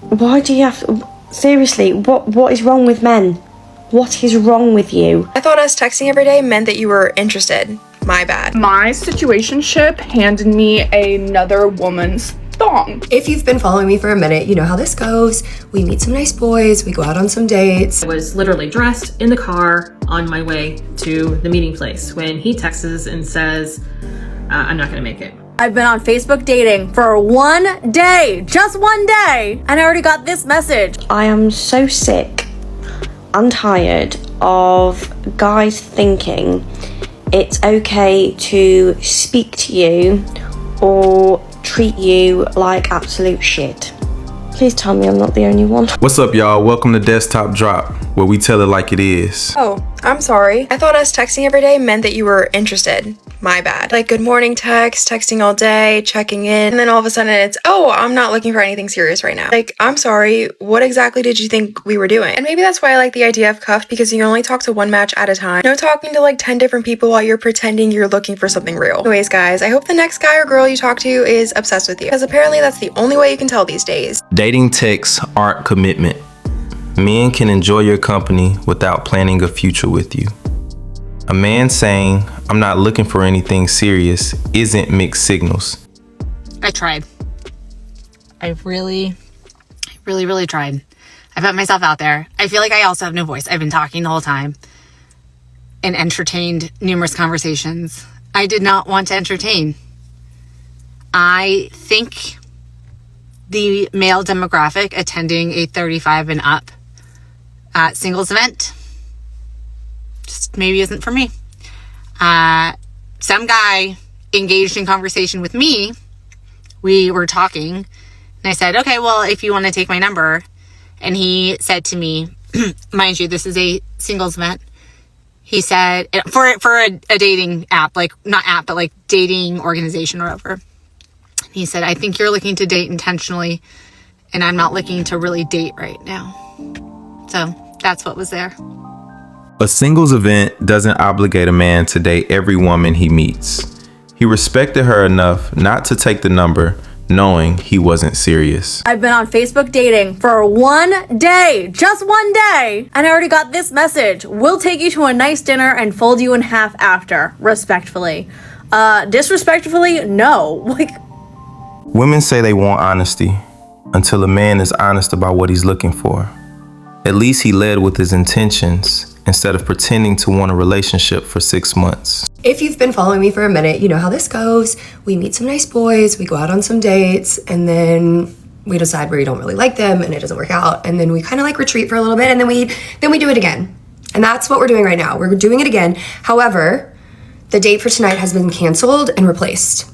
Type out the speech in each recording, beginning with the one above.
Why do you have to... Seriously, what is wrong with men? What is wrong with you? I thought us texting every day meant that you were interested. My bad. My situationship handed me another woman's thong. If you've been following me for a minute, you know how this goes. We meet some nice boys, we go out on some dates. I was literally dressed in the car on my way to the meeting place when he texts and says, I'm not gonna make it. I've been on Facebook dating for 1 day, just 1 day, and I already got this message. I am so sick and tired of guys thinking it's okay to speak to you or treat you like absolute shit. Please tell me I'm not the only one. What's up, y'all? Welcome to Desktop Drop, where we tell it like it is. Oh, I'm sorry. I thought us texting every day meant that you were interested. My bad. Like good morning text, texting all day, checking in, and then all of a sudden it's, oh, I'm not looking for anything serious right now. Like, I'm sorry, what exactly did you think we were doing? And maybe that's why I like the idea of cuffed, because you only talk to one match at a time. No talking to like 10 different people while you're pretending you're looking for something real. Anyways, guys, I hope the next guy or girl you talk to is obsessed with you, because apparently that's the only way you can tell these days. Dating texts aren't commitment. Men can enjoy your company without planning a future with you. A man saying, I'm not looking for anything serious, isn't mixed signals. I tried. I really tried. I put myself out there. I feel like I also have no voice. I've been talking the whole time and entertained numerous conversations I did not want to entertain. I think the male demographic attending a 35 and up singles event just maybe isn't for me. Some guy engaged in conversation with me. We were talking and I said, okay, well, if you want to take my number. And he said to me, mind you, this is a singles event. He said, for a dating app, like not app, but like dating organization or whatever. He said, I think you're looking to date intentionally and I'm not looking to really date right now. So that's what was there. A singles event doesn't obligate a man to date every woman he meets. He respected her enough not to take the number, knowing he wasn't serious. I've been on Facebook dating for 1 day, just 1 day, and I already got this message. We'll take you to a nice dinner and fold you in half after, respectfully. Disrespectfully, no. Like, women say they want honesty until a man is honest about what he's looking for. At least he led with his intentions instead of pretending to want a relationship for 6 months. If you've been following me for a minute, you know how this goes. We meet some nice boys, we go out on some dates, and then we decide we don't really like them and it doesn't work out. And then we kind of like retreat for a little bit and then we do it again. And that's what we're doing right now. We're doing it again. However, the date for tonight has been canceled and replaced.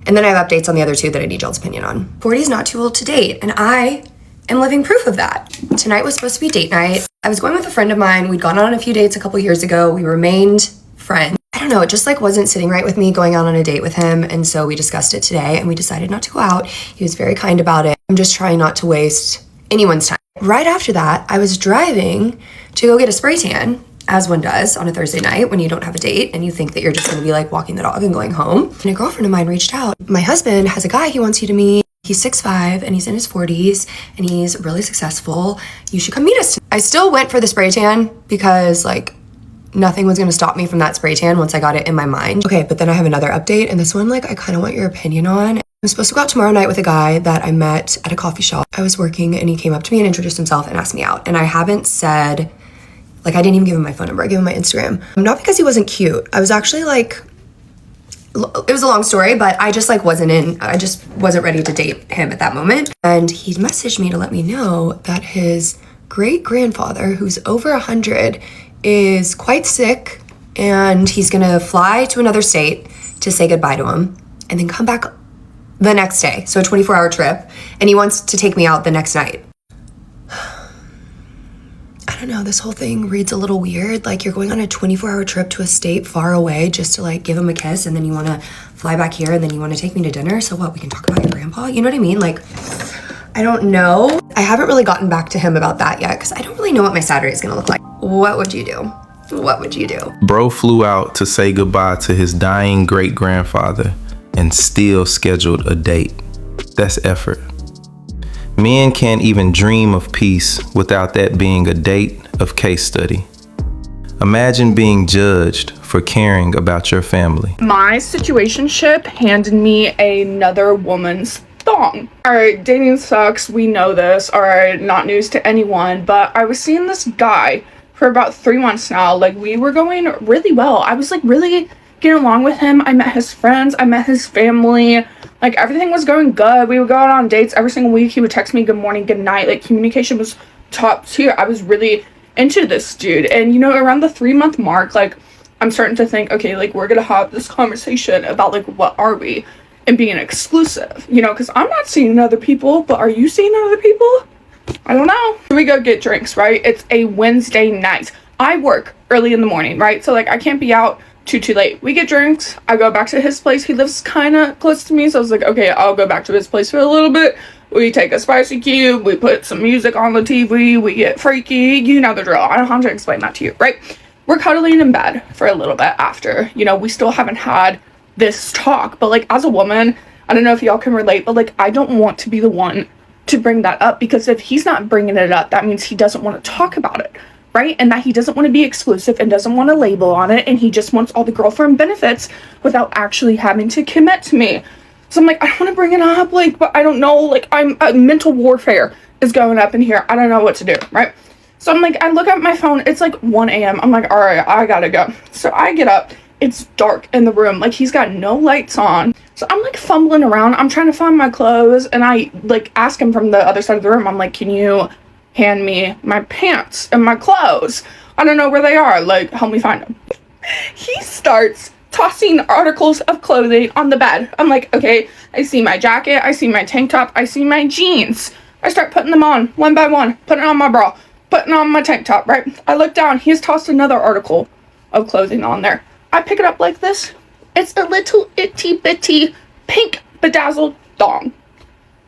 And then I have updates on the other two that I need y'all's opinion on. 40 is not too old to date, and I am living proof of that. Tonight was supposed to be date night. I was going with a friend of mine. We'd gone on a few dates a couple years ago. We remained friends. I don't know, it just like wasn't sitting right with me going out on a date with him. And so we discussed it today and we decided not to go out. He was very kind about it. I'm just trying not to waste anyone's time. Right after that, I was driving to go get a spray tan, as one does on a Thursday night when you don't have a date and you think that you're just gonna be like walking the dog and going home. And a girlfriend of mine reached out. My husband has a guy he wants you to meet. He's 6'5" and he's in his 40s and he's really successful. You should come meet us. I still went for the spray tan because like nothing was gonna stop me from that spray tan once I got it in my mind. Okay, but then I have another update, and this one like I kind of want your opinion on. I'm supposed to go out tomorrow night with a guy that I met at a coffee shop. I was working and he came up to me and introduced himself and asked me out. And I haven't said, like I didn't even give him my phone number, I gave him my Instagram. Not because he wasn't cute. I was actually like, it was a long story, but I just like I just wasn't ready to date him at that moment. And he messaged me to let me know that his great grandfather, who's over 100, is quite sick and he's gonna fly to another state to say goodbye to him and then come back the next day. So a 24-hour trip, and he wants to take me out the next night. I don't know, this whole thing reads a little weird. Like you're going on a 24-hour trip to a state far away just to like give him a kiss, and then you wanna fly back here and then you wanna take me to dinner. So what, we can talk about your grandpa? You know what I mean? Like, I don't know. I haven't really gotten back to him about that yet because I don't really know what my Saturday is gonna look like. What would you do? What would you do? Bro flew out to say goodbye to his dying great-grandfather and still scheduled a date. That's effort. Men can't even dream of peace without that being a date of case study. Imagine being judged for caring about your family. My situationship handed me another woman's thong. Alright, dating sucks, we know this, alright, not news to anyone, but I was seeing this guy for about 3 months now. Like, we were going really well. I was like really getting along with him. I met his friends, I met his family, like everything was going good. We would go out on dates every single week. He would text me good morning, good night. Like, communication was top tier. I was really into this dude. And you know, around the 3-month mark, like, I'm starting to think, okay, like, we're gonna have this conversation about like, what are we, and being exclusive, you know, because I'm not seeing other people, but are you seeing other people? I don't know. So we go get drinks, right? It's a Wednesday night. I work early in the morning, right? So like, I can't be out too late. We get drinks. I go back to his place. He lives kind of close to me, so I was like, okay, I'll go back to his place for a little bit. We take a spicy cube, we put some music on the TV, we get freaky, you know the drill. I don't have to explain that to you, right? We're cuddling in bed for a little bit after, you know, we still haven't had this talk, but like, as a woman, I don't know if y'all can relate, but like, I don't want to be the one to bring that up, because if he's not bringing it up, that means he doesn't want to talk about it, right? And that he doesn't want to be exclusive and doesn't want a label on it, and he just wants all the girlfriend benefits without actually having to commit to me. So I'm like, I don't want to bring it up, like, but I don't know, like, mental warfare is going up in here. I don't know what to do, right? So I'm like, I look at my phone, it's like 1 a.m. I'm like, all right, I gotta go. So I get up, it's dark in the room, like, he's got no lights on. So I'm like fumbling around, I'm trying to find my clothes, and I like ask him from the other side of the room, I'm like, can you hand me my pants and my clothes? I don't know where they are, like, help me find them. He starts tossing articles of clothing on the bed. I'm like, okay, I see my jacket, I see my tank top, I see my jeans. I start putting them on one by one, putting on my bra, putting on my tank top, right? I look down, he's tossed another article of clothing on there. I pick it up like this. It's a little itty bitty pink bedazzled thong.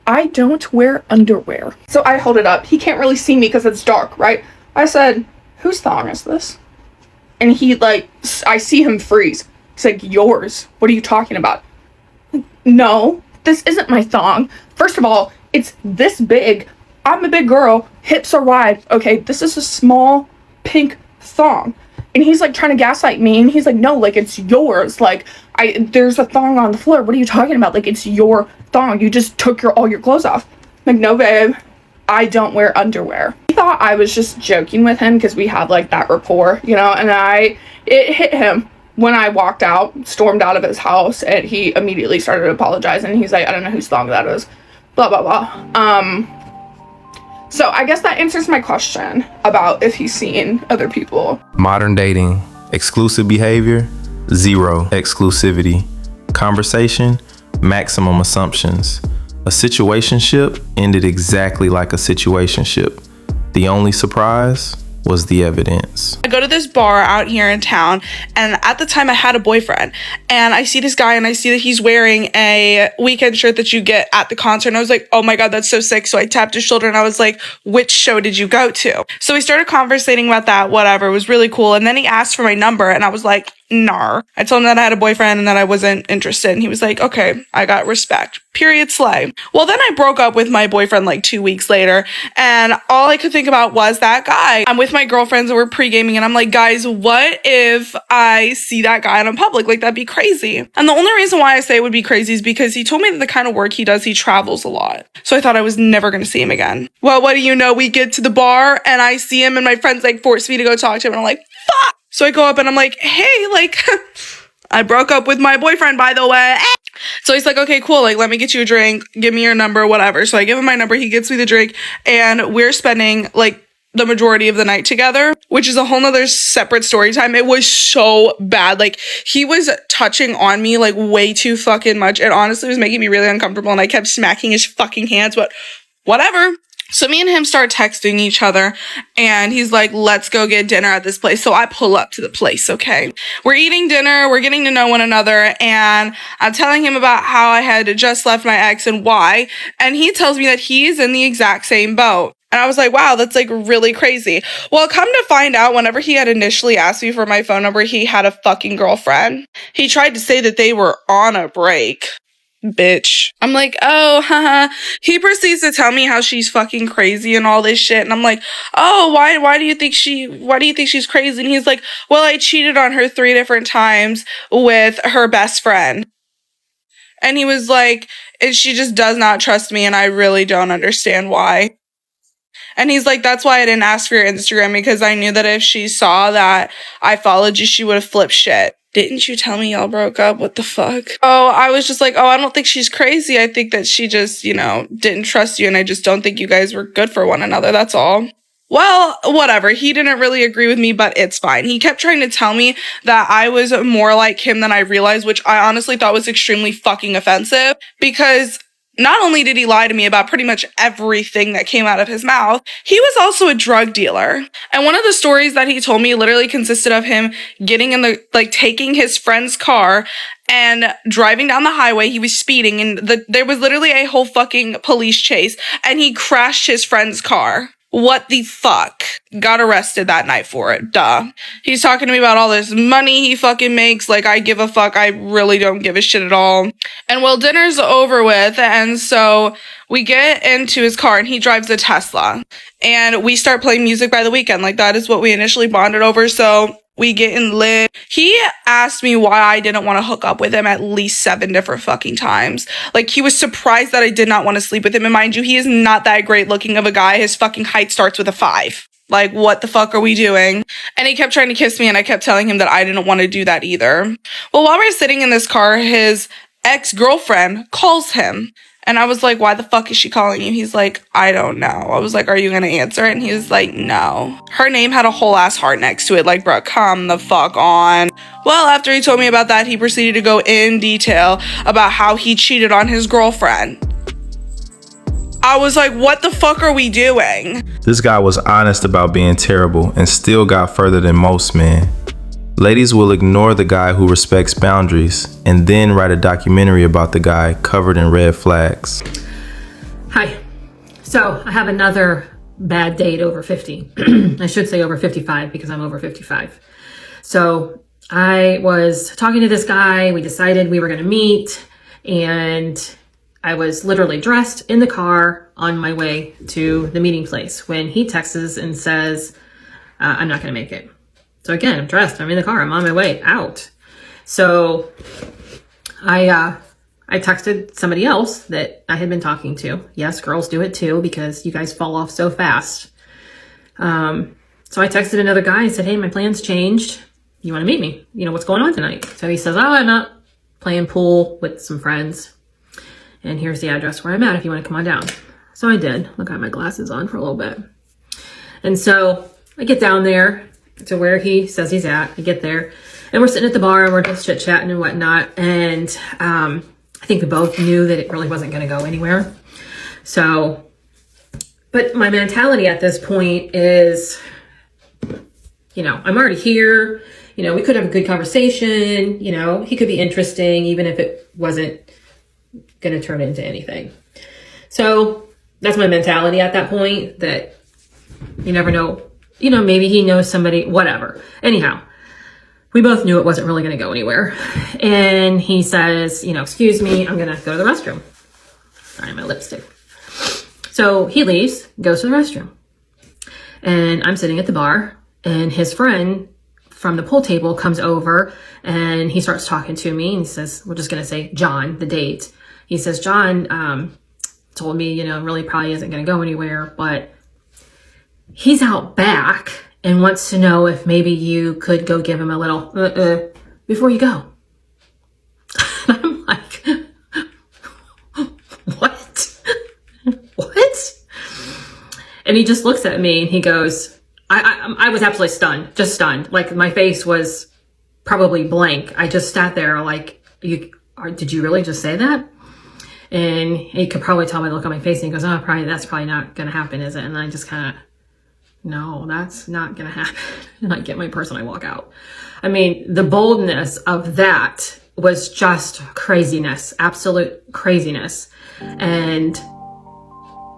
I don't wear underwear. So I hold it up. He can't really see me because it's dark, right? I said, whose thong is this? And he like, I see him freeze. He's like, yours. What are you talking about? Like, no, this isn't my thong. First of all, it's this big. I'm a big girl. Hips are wide. Okay, this is a small pink thong. And he's like trying to gaslight me. And he's like, no, like, it's yours. Like, there's a thong on the floor. What are you talking about? Like, it's your thong. You just took all your clothes off. I'm like, no, babe, I don't wear underwear. He thought I was just joking with him because we have like that rapport, you know, and it hit him when I walked out, stormed out of his house, and he immediately started apologizing. He's like, I don't know whose thong that is, blah, blah, blah. So I guess that answers my question about if he's seen other people. Modern dating, exclusive behavior, zero exclusivity. Conversation, maximum assumptions. A situationship ended exactly like a situationship. The only surprise was the evidence. I go to this bar out here in town, and at the time I had a boyfriend, and I see this guy and I see that he's wearing a weekend shirt that you get at the concert, and I was like, oh my god, that's so sick. So I tapped his shoulder and I was like, which show did you go to? So we started conversating about that, whatever. It was really cool. And then he asked for my number, and I was like, nar. I told him that I had a boyfriend and that I wasn't interested, and he was like, okay, I got respect. Period, slay. Well, then I broke up with my boyfriend like 2 weeks later, and all I could think about was that guy. I'm with my girlfriends and we're pre-gaming, and I'm like, guys, what if I see that guy in public? Like, that'd be crazy. And the only reason why I say it would be crazy is because he told me that the kind of work he does, he travels a lot. So I thought I was never going to see him again. Well, what do you know? We get to the bar and I see him, and my friends like force me to go talk to him, and I'm like, fuck. So I go up and I'm like, hey, like, I broke up with my boyfriend, by the way. So he's like, okay, cool. Like, let me get you a drink. Give me your number, whatever. So I give him my number. He gets me the drink, and we're spending like the majority of the night together, which is a whole nother separate story time. It was so bad. Like, he was touching on me like way too fucking much. It honestly was making me really uncomfortable, and I kept smacking his fucking hands, but whatever. So me and him start texting each other, and he's like, let's go get dinner at this place. So I pull up to the place, okay? We're eating dinner, we're getting to know one another, and I'm telling him about how I had just left my ex and why, and he tells me that he's in the exact same boat. And I was like, wow, that's like really crazy. Well, come to find out, whenever he had initially asked me for my phone number, he had a fucking girlfriend. He tried to say that they were on a break. bitch. I'm like, oh, haha. He proceeds to tell me how she's fucking crazy and all this shit. And I'm like, oh, why do you think she's crazy? And he's like, well, I cheated on her 3 different times with her best friend. And he was like, and she just does not trust me, and I really don't understand why. And he's like, that's why I didn't ask for your Instagram, because I knew that if she saw that I followed you, she would have flipped shit. Didn't you tell me y'all broke up? What the fuck? Oh, I was just like, oh, I don't think she's crazy. I think that she just, didn't trust you, and I just don't think you guys were good for one another. That's all. Well, whatever. He didn't really agree with me, but it's fine. He kept trying to tell me that I was more like him than I realized, which I honestly thought was extremely fucking offensive, because not only did he lie to me about pretty much everything that came out of his mouth, he was also a drug dealer. And one of the stories that he told me literally consisted of him taking his friend's car and driving down the highway. He was speeding, and there was literally a whole fucking police chase, and he crashed his friend's car. What the fuck? Got arrested that night for it. Duh. He's talking to me about all this money he fucking makes. Like, I give a fuck. I really don't give a shit at all. And well, dinner's over with. And so we get into his car, and he drives a Tesla. And we start playing Music by the Weeknd. Like, that is what we initially bonded over. So we get in lit. He asked me why I didn't want to hook up with him at least 7 different fucking times. Like, he was surprised that I did not want to sleep with him. And mind you, he is not that great looking of a guy. His fucking height starts with a 5. Like, what the fuck are we doing? And he kept trying to kiss me, and I kept telling him that I didn't want to do that either. Well, while we're sitting in this car, his ex-girlfriend calls him. And I was like, why the fuck is she calling you? He's like, I don't know. I was like, are you gonna answer it? And he was like, no. Her name had a whole ass heart next to it. Like, bro, come the fuck on. Well, after he told me about that, he proceeded to go in detail about how he cheated on his girlfriend. I was like, what the fuck are we doing? This guy was honest about being terrible and still got further than most men. Ladies will ignore the guy who respects boundaries and then write a documentary about the guy covered in red flags. Hi. So I have another bad date over 50. I should say over 55 because I'm over 55. So I was talking to this guy. We decided we were going to meet, and I was literally dressed in the car on my way to the meeting place when he texts and says, I'm not going to make it. So again, I'm dressed, I'm in the car, I'm on my way out. So I texted somebody else that I had been talking to. Yes, girls do it too, because you guys fall off so fast. So I texted another guy and said, hey, my plans changed. You want to meet me? What's going on tonight? So he says, oh, I'm not playing pool with some friends. And here's the address where I'm at if you want to come on down. So I did. I got my glasses on for a little bit. And so I get down there to where he says he's at. I get there, and we're sitting at the bar, and we're just chit-chatting and whatnot. And I think we both knew that it really wasn't going to go anywhere. So, but my mentality at this point is, I'm already here. We could have a good conversation. He could be interesting, even if it wasn't going to turn into anything. So that's my mentality at that point, that you never know. Maybe he knows somebody, whatever. Anyhow, we both knew it wasn't really going to go anywhere. And he says, excuse me, I'm going to go to the restroom. Sorry, my lipstick. So he leaves, goes to the restroom. And I'm sitting at the bar, and his friend from the pool table comes over, and he starts talking to me, and he says, we're just going to say John, the date. He says, John told me, really probably isn't going to go anywhere, but he's out back and wants to know if maybe you could go give him a little before you go. And I'm like, what? What? And he just looks at me and he goes, I was absolutely stunned, just stunned. Like, my face was probably blank. I just sat there like, did you really just say that? And he could probably tell by the look on my face, and he goes, oh, that's probably not going to happen, is it? And I just kind of, no, that's not going to happen. And I get my purse and I walk out. I mean, the boldness of that was just craziness, absolute craziness. And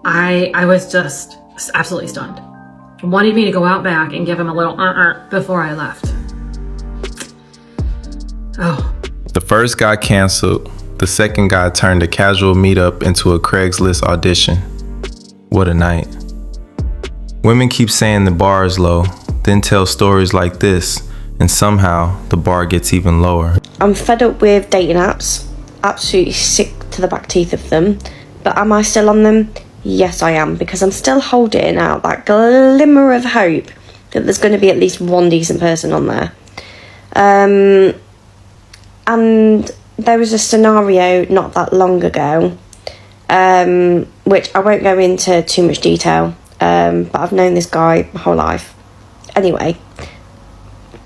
I was just absolutely stunned. He wanted me to go out back and give him a little before I left. Oh. The first got canceled. The second guy turned a casual meetup into a Craigslist audition. What a night. Women keep saying the bar is low, then tell stories like this, and somehow the bar gets even lower. I'm fed up with dating apps, absolutely sick to the back teeth of them, but am I still on them? Yes, I am, because I'm still holding out that glimmer of hope that there's going to be at least one decent person on there. And there was a scenario not that long ago, which I won't go into too much detail, but I've known this guy my whole life. Anyway,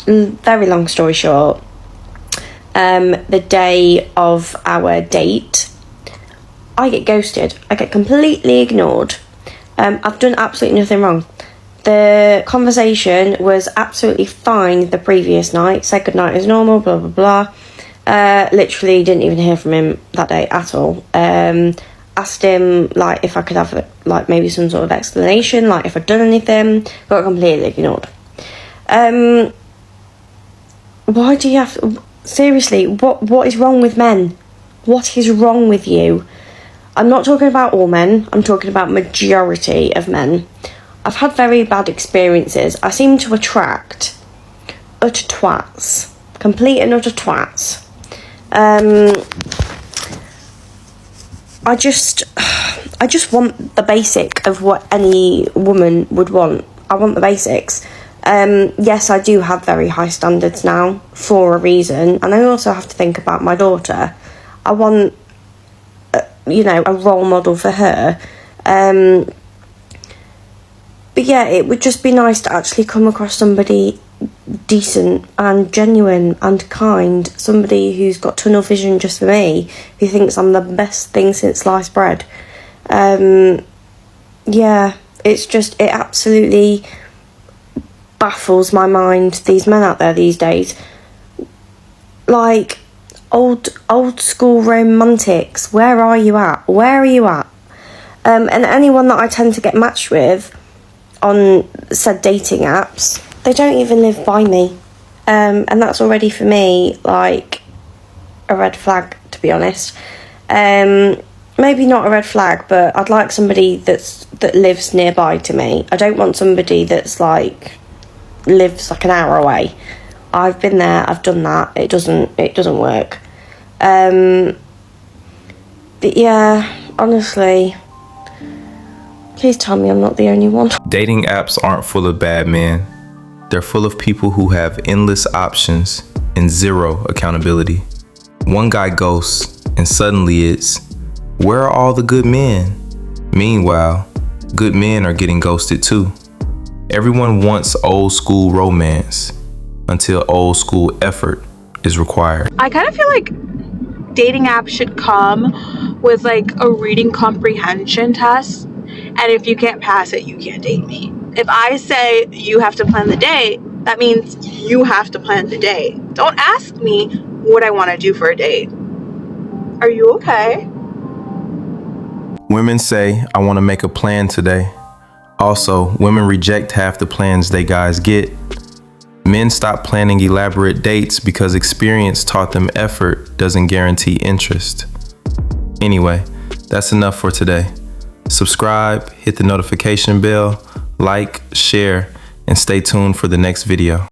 very long story short, the day of our date, I get ghosted. I get completely ignored. I've done absolutely nothing wrong. The conversation was absolutely fine the previous night. Said goodnight as normal, blah, blah, blah. Literally didn't even hear from him that day at all. Asked him, like, if I could have, like, maybe some sort of explanation, like, if I'd done anything. Got completely ignored. Why do you have to... Seriously, what is wrong with men? What is wrong with you? I'm not talking about all men. I'm talking about majority of men. I've had very bad experiences. I seem to attract utter twats. Complete and utter twats. I just want the basic of what any woman would want. I want the basics. Yes, I do have very high standards now for a reason, and I also have to think about my daughter. I want, a role model for her. But yeah, it would just be nice to actually come across somebody decent and genuine and kind, somebody who's got tunnel vision just for me, who thinks I'm the best thing since sliced bread. Yeah, it absolutely baffles my mind, these men out there these days. Like, old school romantics, where are you at? And anyone that I tend to get matched with on said dating apps, they don't even live by me. And that's already for me, like, a red flag, to be honest. Maybe not a red flag, but I'd like somebody that lives nearby to me. I don't want somebody that's, like, lives like an hour away. I've been there, I've done that. It doesn't work. But yeah, honestly, please tell me I'm not the only one. Dating apps aren't full of bad men. They're full of people who have endless options and zero accountability. One guy ghosts, and suddenly it's, where are all the good men? Meanwhile, good men are getting ghosted too. Everyone wants old school romance until old school effort is required. I kind of feel like dating apps should come with like a reading comprehension test, and if you can't pass it, you can't date me. If I say you have to plan the date, that means you have to plan the date. Don't ask me what I want to do for a date. Are you okay? Women say, I want to make a plan today. Also, women reject half the plans they guys get. Men stop planning elaborate dates because experience taught them effort doesn't guarantee interest. Anyway, that's enough for today. Subscribe, hit the notification bell, like, share, and stay tuned for the next video.